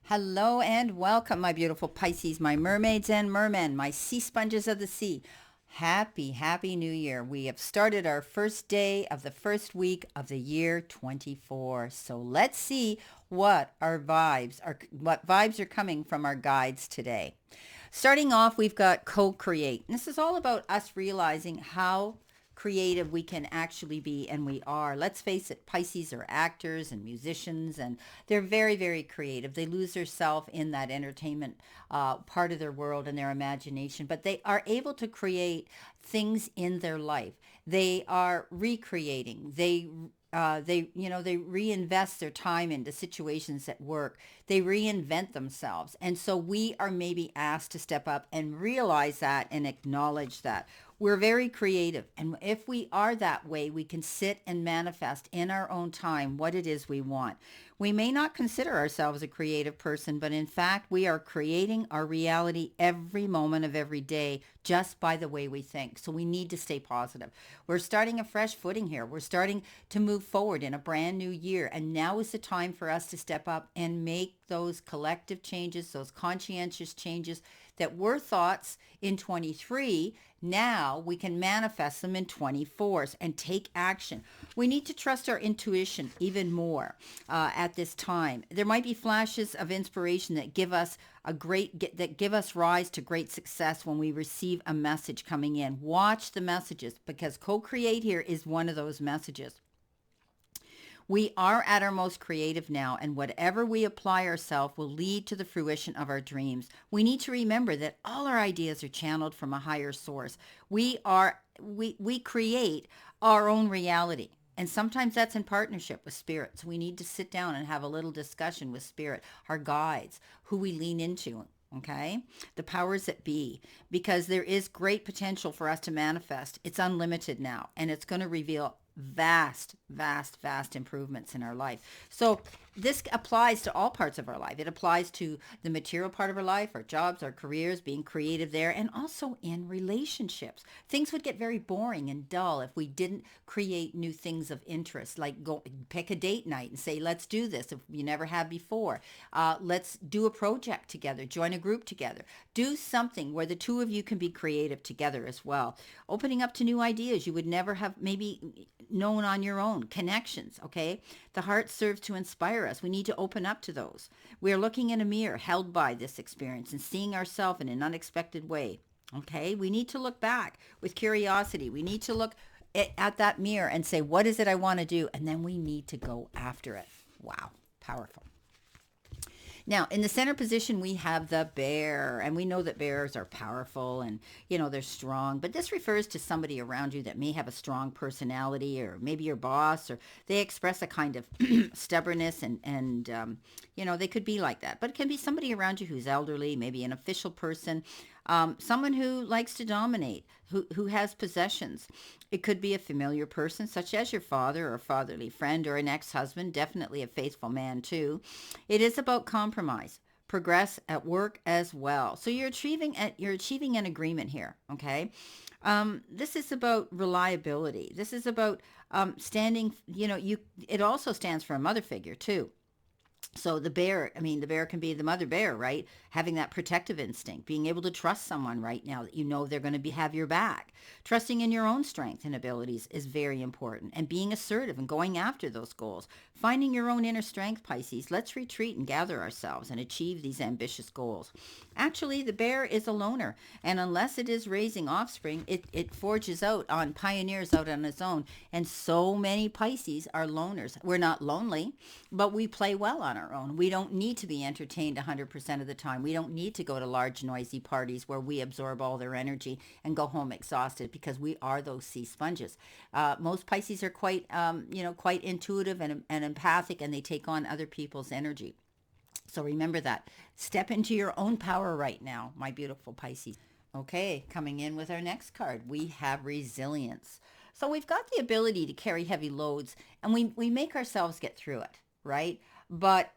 Hello and welcome, my beautiful Pisces, my mermaids and mermen, my sea sponges of the sea. Happy New Year. We have started our first day of the first week of the year 24. So let's see what vibes are coming from our guides today. Starting off, we've got co-create. And this is all about us realizing how creative we can actually be, and we are. Let's face it, Pisces are actors and musicians, and they're very creative. They lose themselves in that entertainment part of their world and their imagination, but they are able to create things in their life. They are recreating. They reinvest their time into situations at work. They reinvent themselves. And so we are maybe asked to step up and realize that and acknowledge that. We're very creative. And if we are that way, we can sit and manifest in our own time what it is we want. We may not consider ourselves a creative person, but in fact, we are creating our reality every moment of every day just by the way we think. So we need to stay positive. We're starting a fresh footing here. We're starting to move forward in a brand new year. And now is the time for us to step up and make those collective changes, those conscientious changes that were thoughts in 23. Now we can manifest them in 24s and take action. We need to trust our intuition even more at this time. There might be flashes of inspiration that give us rise to great success when we receive a message coming in. Watch the messages, because co-create here is one of those messages. We are at our most creative now, and whatever we apply ourselves will lead to the fruition of our dreams. We need to remember that all our ideas are channeled from a higher source. We create our own reality. And sometimes that's in partnership with spirit. So we need to sit down and have a little discussion with spirit, our guides, who we lean into. Okay, the powers that be, because there is great potential for us to manifest. It's unlimited now, and it's going to reveal vast improvements in our life. So this applies to all parts of our life. It applies to the material part of our life, our jobs, our careers, being creative there, and also in relationships. Things would get very boring and dull if we didn't create new things of interest, like go pick a date night and say, let's do this if you never have before. Let's do a project together, join a group together, do something where the two of you can be creative together as well. Opening up to new ideas you would never have maybe known on your own. Connections, okay? The heart serves to inspire us. We need to open up to those. We are looking in a mirror held by this experience and seeing ourselves in an unexpected way, okay? We need to look back with curiosity. We need to look at that mirror and say, what is it I want to do? And then we need to go after it. Wow, powerful. Now, in the center position, we have the bear, and we know that bears are powerful and, they're strong, but this refers to somebody around you that may have a strong personality, or maybe your boss, or they express a kind of stubbornness and they could be like that, but it can be somebody around you who's elderly, maybe an official person, someone who likes to dominate, who has possessions. It could be a familiar person, such as your father or a fatherly friend or an ex-husband, definitely a faithful man too. It is about compromise, progress at work as well. So you're achieving an agreement here, okay? This is about reliability. This is about standing, it also stands for a mother figure too. So the bear can be the mother bear, right? Having that protective instinct, being able to trust someone right now that they're going to have your back. Trusting in your own strength and abilities is very important, and being assertive and going after those goals. Finding your own inner strength, Pisces. Let's retreat and gather ourselves and achieve these ambitious goals. Actually, the bear is a loner, and unless it is raising offspring, it forges out on pioneers out on its own. And so many Pisces are loners. We're not lonely, but we play well on our own. We don't need to be entertained 100% of the time. We don't need to go to large, noisy parties where we absorb all their energy and go home exhausted, because we are those sea sponges. Most Pisces are quite intuitive and empathic, and they take on other people's energy. So remember that. Step into your own power right now, my beautiful Pisces. Okay, coming in with our next card, we have resilience. So we've got the ability to carry heavy loads, and we make ourselves get through it, right? But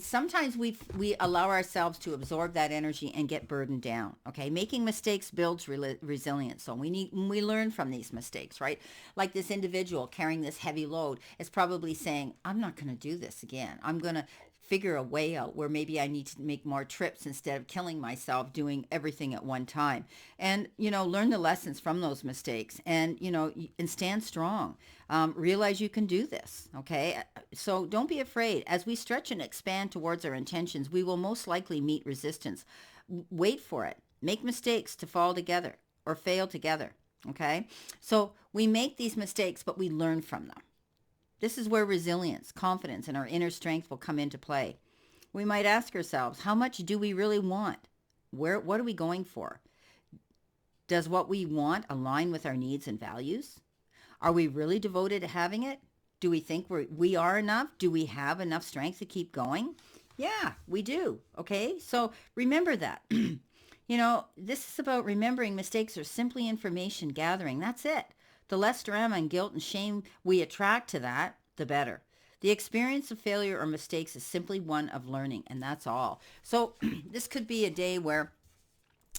sometimes we allow ourselves to absorb that energy and get burdened down. Okay, making mistakes builds resilience. So we learn from these mistakes, right? Like this individual carrying this heavy load is probably saying, "I'm not going to do this again. I'm going to figure a way out where maybe I need to make more trips instead of killing myself doing everything at one time. And, learn the lessons from those mistakes and, and stand strong. Realize you can do this. Okay. So don't be afraid. As we stretch and expand towards our intentions, we will most likely meet resistance. Wait for it. Make mistakes to fall together or fail together. Okay. So we make these mistakes, but we learn from them. This is where resilience, confidence, and our inner strength will come into play. We might ask ourselves, how much do we really want? What are we going for? Does what we want align with our needs and values? Are we really devoted to having it? Do we think we are enough? Do we have enough strength to keep going? Yeah, we do. Okay, so remember that. This is about remembering mistakes are simply information gathering. That's it. The less drama and guilt and shame we attract to that, the better. The experience of failure or mistakes is simply one of learning, and that's all. So this could be a day where,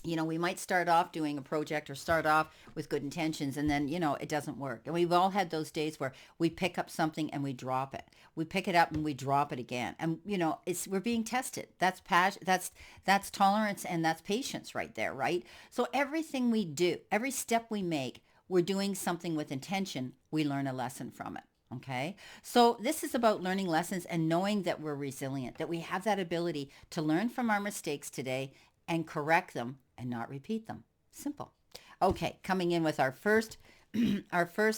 we might start off doing a project or start off with good intentions and then, it doesn't work. And we've all had those days where we pick up something and we drop it. We pick it up and we drop it again. And, we're being tested. That's passion. That's tolerance and that's patience right there, right? So everything we do, every step we make, we're doing something with intention. We learn a lesson from it. Okay. So this is about learning lessons and knowing that we're resilient, that we have that ability to learn from our mistakes today and correct them and not repeat them. Simple. Okay. Coming in with our first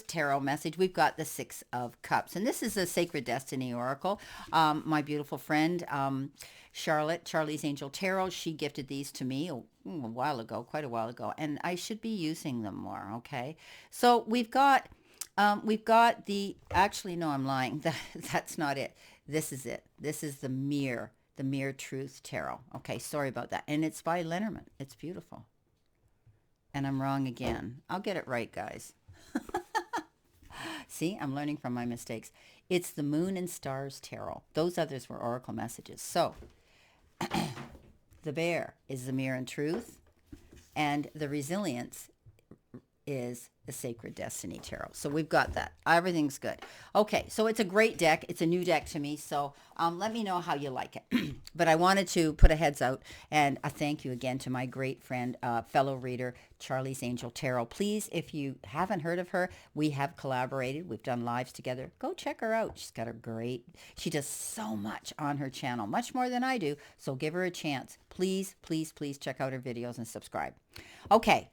tarot message, we've got the Six of Cups. And this is a Sacred Destiny Oracle. My beautiful friend, Charlotte, Charlie's Angel Tarot, she gifted these to me quite a while ago. And I should be using them more. Okay. So we've got actually, no, I'm lying. That's not it. This is it. This is the Mere Truth Tarot. Okay, sorry about that. And it's by Lenormand. It's beautiful. And I'm wrong again. I'll get it right, guys. See, I'm learning from my mistakes. It's the Moon and Stars Tarot. Those others were oracle messages. So, the Bear is the Mere and Truth. And the Resilience is the Sacred Destiny Tarot. So we've got that. Everything's good. Okay, so it's a great deck. It's a new deck to me. So let me know how you like it. But I wanted to put a heads out and a thank you again to my great friend, fellow reader, Charlie's Angel Tarot. Please, if you haven't heard of her, we have collaborated. We've done lives together. Go check her out. She does so much on her channel, much more than I do. So give her a chance. Please, please, please check out her videos and subscribe. Okay.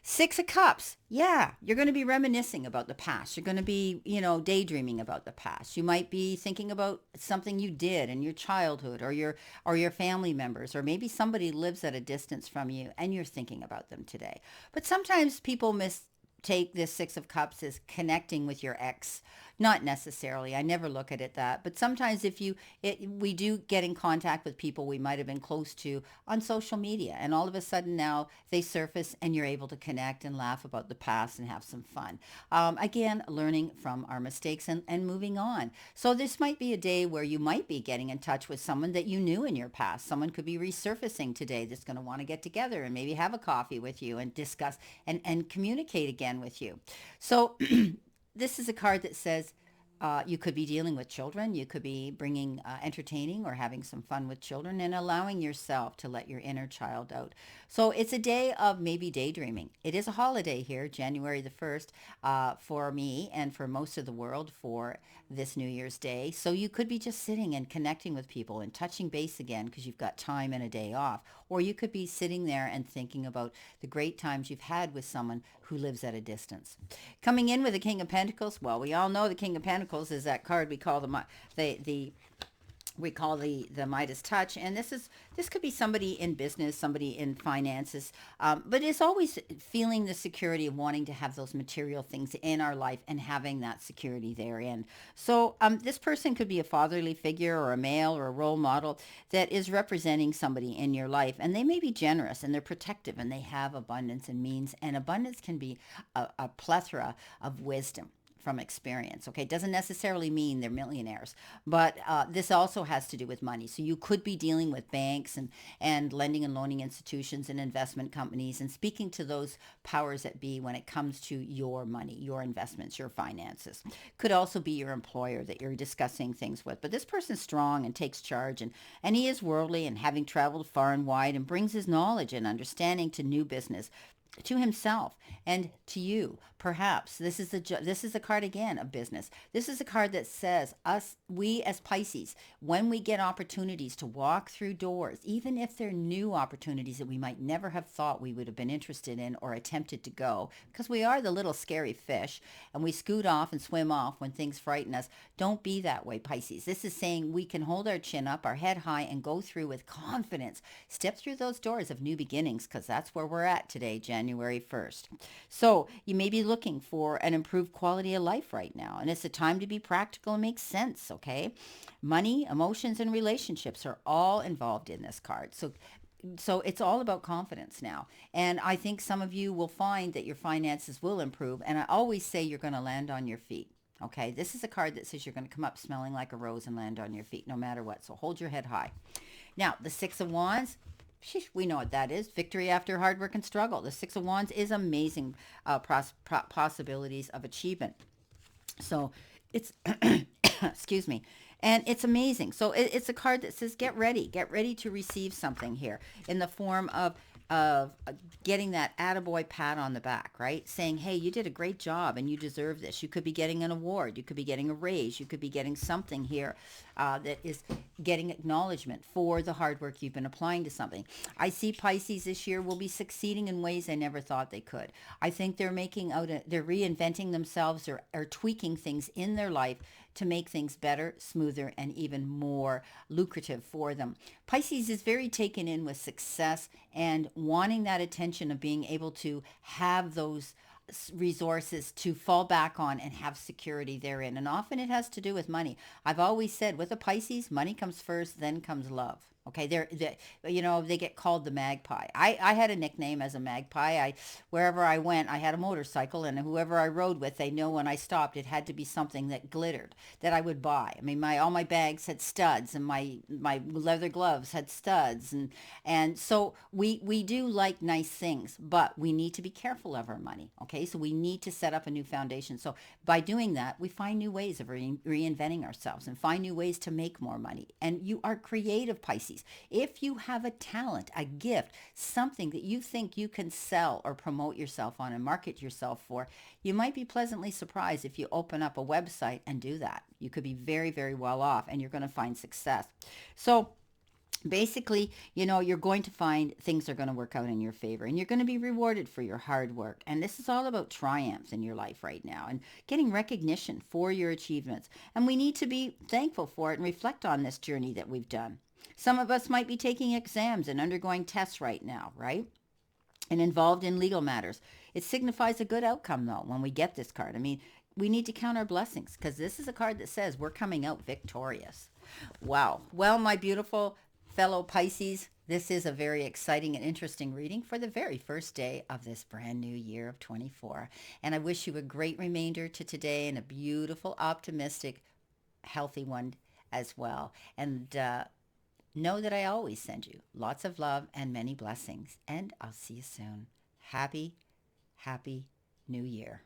Six of Cups. Yeah, you're going to be reminiscing about the past. You're going to be, daydreaming about the past. You might be thinking about something you did in your childhood or your family members, or maybe somebody lives at a distance from you and you're thinking about them today. But sometimes people mistake this Six of Cups as connecting with your ex. Not necessarily. I never look at it that. But sometimes we do get in contact with people we might have been close to on social media. And all of a sudden now they surface and you're able to connect and laugh about the past and have some fun. Again, learning from our mistakes and moving on. So this might be a day where you might be getting in touch with someone that you knew in your past. Someone could be resurfacing today that's going to want to get together and maybe have a coffee with you and discuss and communicate again with you. So this is a card that says you could be dealing with children. You could be bringing entertaining or having some fun with children and allowing yourself to let your inner child out. So it's a day of maybe daydreaming. It is a holiday here, January the 1st, for me and for most of the world for this New Year's Day. So you could be just sitting and connecting with people and touching base again because you've got time and a day off. Or you could be sitting there and thinking about the great times you've had with someone who lives at a distance. Coming in with the King of Pentacles, well, we all know the King of Pentacles is that card we call the Midas touch, and this could be somebody in business, somebody in finances, but it's always feeling the security of wanting to have those material things in our life and having that security therein. So this person could be a fatherly figure or a male or a role model that is representing somebody in your life, and they may be generous and they're protective and they have abundance and means, and abundance can be a plethora of wisdom, from experience. Okay, doesn't necessarily mean they're millionaires, but this also has to do with money. So you could be dealing with banks and lending and loaning institutions and investment companies and speaking to those powers that be when it comes to your money, your investments, your finances. Could also be your employer that you're discussing things with. But this person's strong and takes charge, and he is worldly and having traveled far and wide and brings his knowledge and understanding to new business, to himself and to you. Perhaps this is a card again of business. This is a card that says we as Pisces, when we get opportunities to walk through doors, even if they're new opportunities that we might never have thought we would have been interested in or attempted to go, because we are the little scary fish and we scoot off and swim off when things frighten us. Don't be that way, Pisces. This is saying we can hold our chin up, our head high, and go through with confidence. Step through those doors of new beginnings, because that's where we're at today, January 1st. So you may be looking for an improved quality of life right now, and it's a time to be practical and make sense, okay? Money, emotions, and relationships are all involved in this card. So it's all about confidence now. And I think some of you will find that your finances will improve. And I always say you're going to land on your feet. Okay, this is a card that says you're going to come up smelling like a rose and land on your feet no matter what. So hold your head high. Now, the Six of Wands, we know what that is. Victory after hard work and struggle. The Six of Wands is amazing possibilities of achievement. So it's, excuse me, and it's amazing. So it's a card that says get ready to receive something here in the form of getting that attaboy pat on the back, right? Saying, hey, you did a great job and you deserve this. You could be getting an award. You could be getting a raise. You could be getting something here that is getting acknowledgement for the hard work you've been applying to something. I see Pisces this year will be succeeding in ways I never thought they could. I think they're they're reinventing themselves or tweaking things in their life to make things better, smoother, and even more lucrative for them. Pisces is very taken in with success and wanting that attention of being able to have those resources to fall back on and have security therein. And often it has to do with money. I've always said with a Pisces, money comes first, then comes love. Okay, they get called the magpie. I had a nickname as a magpie. Wherever I went, I had a motorcycle, and whoever I rode with, they know when I stopped, it had to be something that glittered, that I would buy. I mean, all my bags had studs, and my leather gloves had studs, and so we do like nice things, but we need to be careful of our money. Okay, so we need to set up a new foundation. So by doing that, we find new ways of reinventing ourselves and find new ways to make more money. And you are creative, Pisces. If you have a talent, a gift, something that you think you can sell or promote yourself on and market yourself for, you might be pleasantly surprised if you open up a website and do that. You could be very, very well off and you're going to find success. So basically, you're going to find things are going to work out in your favor and you're going to be rewarded for your hard work. And this is all about triumphs in your life right now and getting recognition for your achievements. And we need to be thankful for it and reflect on this journey that we've done. Some of us might be taking exams and undergoing tests right now, right? And involved in legal matters. It signifies a good outcome, though, when we get this card. I mean, we need to count our blessings because this is a card that says we're coming out victorious. Wow. Well, my beautiful fellow Pisces, this is a very exciting and interesting reading for the very first day of this brand new year of 24. And I wish you a great remainder to today and a beautiful, optimistic, healthy one as well. And know that I always send you lots of love and many blessings. And I'll see you soon. Happy, happy New Year.